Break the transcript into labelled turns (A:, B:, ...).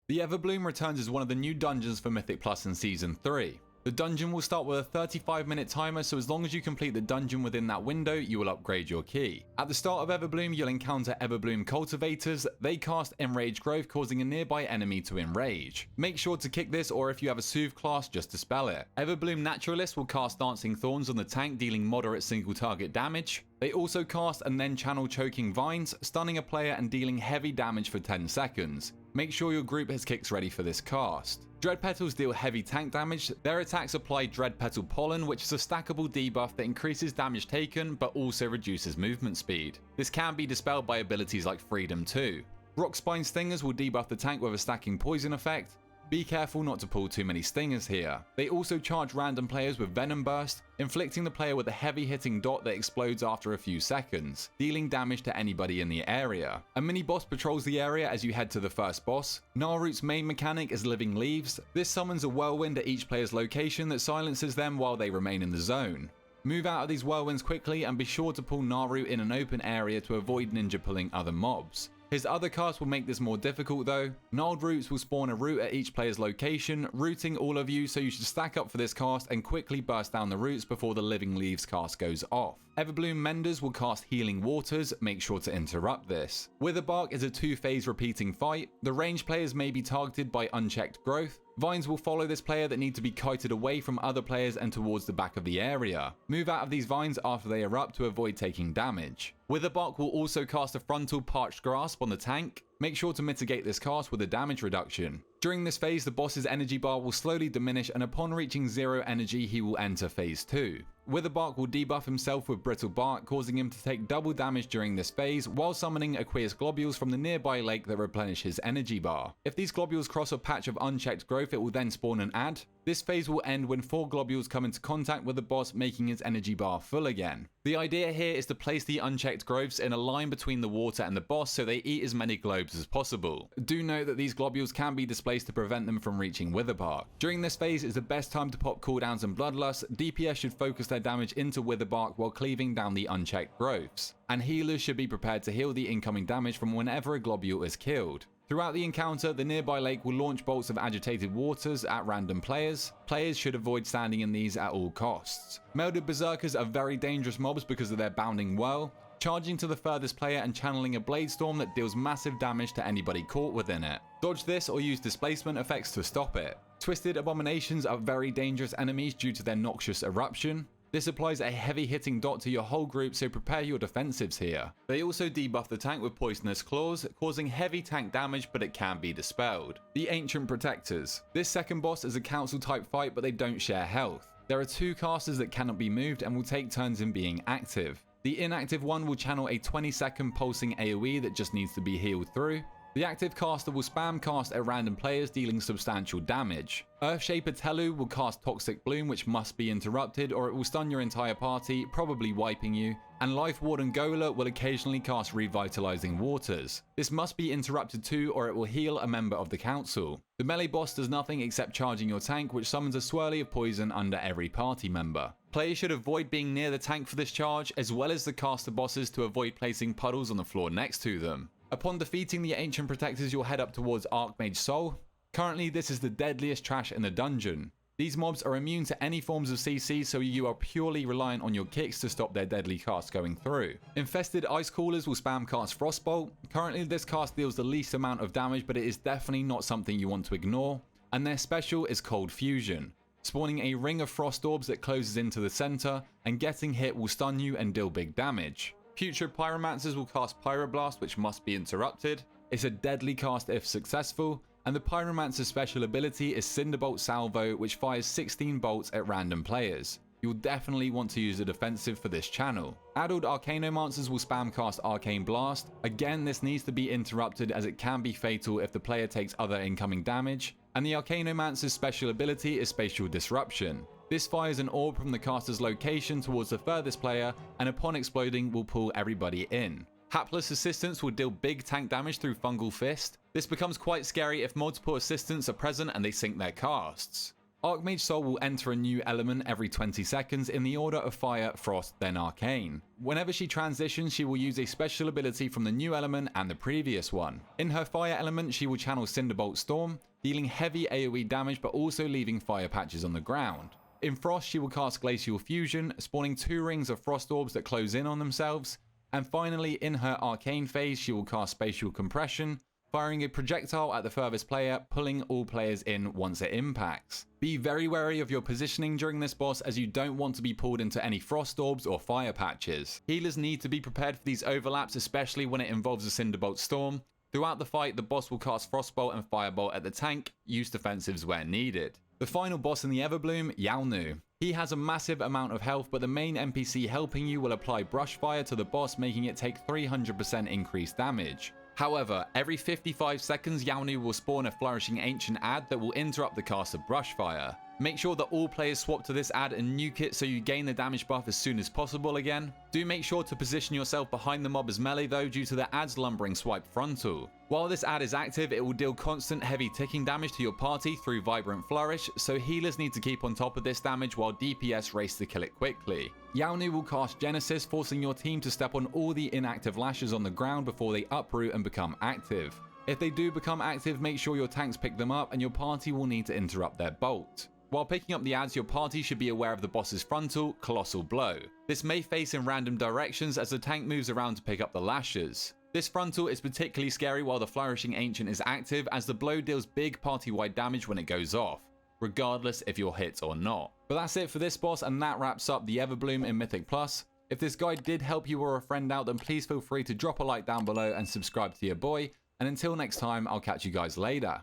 A: The Everbloom returns as one of the new dungeons for Mythic Plus in Season 3. The dungeon will start with a 35-minute timer, so as long as you complete the dungeon within that window, you will upgrade your key. At the start of Everbloom, you'll encounter Everbloom cultivators. They cast Enrage Growth, causing a nearby enemy to enrage. Make sure to kick this, or if you have a Soothe class, just dispel it. Everbloom naturalists will cast Dancing Thorns on the tank, dealing moderate single target damage. They also cast and then channel Choking Vines, stunning a player and dealing heavy damage for 10 seconds. Make sure your group has kicks ready for this cast. Dread Petals deal heavy tank damage. Their attacks apply Dread Petal Pollen, which is a stackable debuff that increases damage taken but also reduces movement speed. This can be dispelled by abilities like Freedom too. Rock Spine Stingers will debuff the tank with a stacking poison effect. Be careful not to pull too many stingers here. They also charge random players with Venom Burst, inflicting the player with a heavy hitting dot that explodes after a few seconds, dealing damage to anybody in the area. A mini boss patrols the area as you head to the first boss. Gnarroot's main mechanic is Living Leaves. This summons a whirlwind at each player's location that silences them while they remain in the zone. Move out of these whirlwinds quickly and be sure to pull Gnarroot in an open area to avoid ninja pulling other mobs. His other cast will make this more difficult though. Gnarled Roots will spawn a root at each player's location, rooting all of you, so you should stack up for this cast and quickly burst down the roots before the Living Leaves cast goes off. Everbloom Menders will cast Healing Waters, make sure to interrupt this. Witherbark is a 2-phase repeating fight. The ranged players may be targeted by unchecked growth. Vines will follow this player that need to be kited away from other players and towards the back of the area. Move out of these vines after they erupt to avoid taking damage. Witherbark will also cast a frontal Parched Grasp on the tank. Make sure to mitigate this cast with a damage reduction. During this phase, the boss's energy bar will slowly diminish, and upon reaching 0 energy, he will enter phase 2. Witherbark will debuff himself with Brittle Bark, causing him to take double damage during this phase, while summoning Aqueous Globules from the nearby lake that replenish his energy bar. If these globules cross a patch of unchecked growth, it will then spawn an ad. This phase will end when 4 globules come into contact with the boss, making his energy bar full again. The idea here is to place the unchecked growths in a line between the water and the boss so they eat as many globes as possible. Do note that these globules can be displaced to prevent them from reaching Witherbark. During this phase is the best time to pop cooldowns and Bloodlust. DPS should focus their damage into Witherbark while cleaving down the unchecked growths, and healers should be prepared to heal the incoming damage from whenever a globule is killed. Throughout the encounter, the nearby lake will launch bolts of agitated waters at random players. Players should avoid standing in these at all costs. Melded Berserkers are very dangerous mobs because of their bounding whirl, charging to the furthest player and channeling a Blade Storm that deals massive damage to anybody caught within it. Dodge this or use displacement effects to stop it. Twisted Abominations are very dangerous enemies due to their noxious eruption. This applies a heavy hitting dot to your whole group, so prepare your defensives here. They also debuff the tank with Poisonous Claws, causing heavy tank damage, but it can be dispelled. The Ancient Protectors. This second boss is a council type fight, but they don't share health. There are 2 casters that cannot be moved and will take turns in being active. The inactive one will channel a 20-second pulsing AoE that just needs to be healed through. The active caster will spam cast at random players, dealing substantial damage. Earthshaper Telu will cast Toxic Bloom, which must be interrupted or it will stun your entire party, probably wiping you. And Life Warden Gola will occasionally cast Revitalizing Waters. This must be interrupted too or it will heal a member of the council. The melee boss does nothing except charging your tank, which summons a swirly of poison under every party member. Players should avoid being near the tank for this charge, as well as the caster bosses, to avoid placing puddles on the floor next to them. Upon defeating the Ancient Protectors, you'll head up towards Archmage Sol. Currently, this is the deadliest trash in the dungeon. These mobs are immune to any forms of CC, so you are purely reliant on your kicks to stop their deadly casts going through. Infested Ice Callers will spam cast Frostbolt. Currently, this cast deals the least amount of damage, but it is definitely not something you want to ignore. And their special is Cold Fusion, spawning a ring of frost orbs that closes into the center, and getting hit will stun you and deal big damage. Future Pyromancers will cast Pyroblast, which must be interrupted. It's a deadly cast if successful, and the Pyromancer's special ability is Cinderbolt Salvo, which fires 16 bolts at random players. You'll definitely want to use a defensive for this channel. Addled Arcanomancers will spam cast Arcane Blast. Again, this needs to be interrupted as it can be fatal if the player takes other incoming damage. And the Arcanomancer's special ability is Spatial Disruption. This fires an orb from the caster's location towards the furthest player, and upon exploding will pull everybody in. Hapless Assistants will deal big tank damage through Fungal Fist. This becomes quite scary if multiple assistants are present and they sync their casts. Archmage Sol will enter a new element every 20 seconds in the order of Fire, Frost, then Arcane. Whenever she transitions, she will use a special ability from the new element and the previous one. In her Fire element, she will channel Cinderbolt Storm, dealing heavy AoE damage but also leaving fire patches on the ground. In Frost, she will cast Glacial Fusion, spawning 2 rings of Frost Orbs that close in on themselves. And finally, in her Arcane phase, she will cast Spatial Compression, firing a projectile at the furthest player, pulling all players in once it impacts. Be very wary of your positioning during this boss, as you don't want to be pulled into any Frost Orbs or fire patches. Healers need to be prepared for these overlaps, especially when it involves a Cinderbolt Storm. Throughout the fight, the boss will cast Frostbolt and Firebolt at the tank, use defensives where needed. The final boss in the Everbloom, Yalnu. He has a massive amount of health, but the main NPC helping you will apply Brush Fire to the boss, making it take 300% increased damage. However, every 55 seconds, Yalnu will spawn a Flourishing Ancient ad that will interrupt the cast of Brush Fire. Make sure that all players swap to this ad and nuke it so you gain the damage buff as soon as possible again. Do make sure to position yourself behind the mob as melee though, due to the ad's lumbering swipe frontal. While this ad is active, it will deal constant heavy ticking damage to your party through Vibrant Flourish, so healers need to keep on top of this damage while DPS race to kill it quickly. Yalnu will cast Genesis, forcing your team to step on all the inactive lashes on the ground before they uproot and become active. If they do become active, make sure your tanks pick them up and your party will need to interrupt their bolt. While picking up the ads, your party should be aware of the boss's frontal, Colossal Blow. This may face in random directions as the tank moves around to pick up the lashes. This frontal is particularly scary while the Flourishing Ancient is active, as the blow deals big party-wide damage when it goes off, regardless if you're hit or not. But that's it for this boss, and that wraps up the Everbloom in Mythic Plus. If this guide did help you or a friend out, then please feel free to drop a like down below and subscribe to your boy. And until next time, I'll catch you guys later.